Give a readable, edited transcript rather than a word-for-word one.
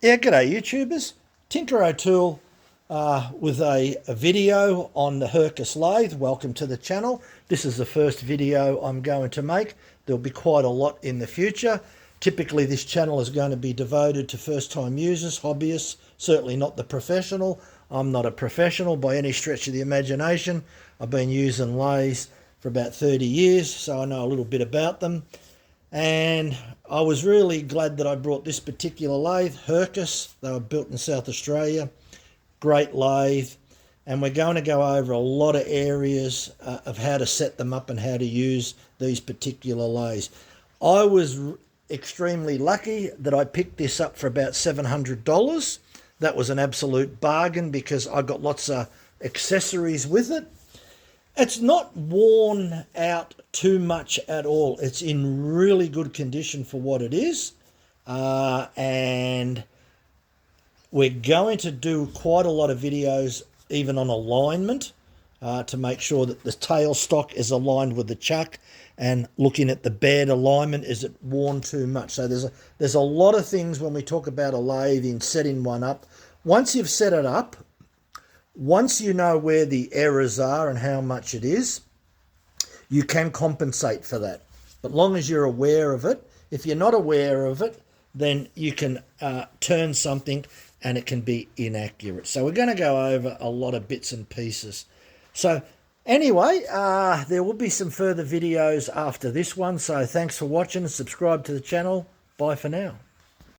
Yeah, g'day YouTubers. Tinker O'Toole with a video on the Hercus Lathe. Welcome to the channel. This is the first video I'm going to make. There'll be quite a lot in the future. Typically this channel is going to be devoted to first-time users, hobbyists, certainly not the professional. I'm not a professional by any stretch of the imagination. I've been using lathes for about 30 years, so I know a little bit about them. And I was really glad that I brought this particular lathe, Hercus. They were built in South Australia. Great lathe. And we're going to go over a lot of areas of how to set them up and how to use these particular lathes. I was extremely lucky that I picked this up for about $700. That was an absolute bargain because I got lots of accessories with it. It's not worn out too much at all. It's in really good condition for what it is. And we're going to do quite a lot of videos even on alignment to make sure that the tail stock is aligned with the chuck, and looking at the bed alignment, is it worn too much? So there's a lot of things when we talk about a lathe in setting one up. Once you've set it up, once you know where the errors are and how much it is, you can compensate for that. But long as you're aware of it, if you're not aware of it, then you can turn something and it can be inaccurate. So we're going to go over a lot of bits and pieces. So anyway, there will be some further videos after this one. So thanks for watching. Subscribe to the channel. Bye for now.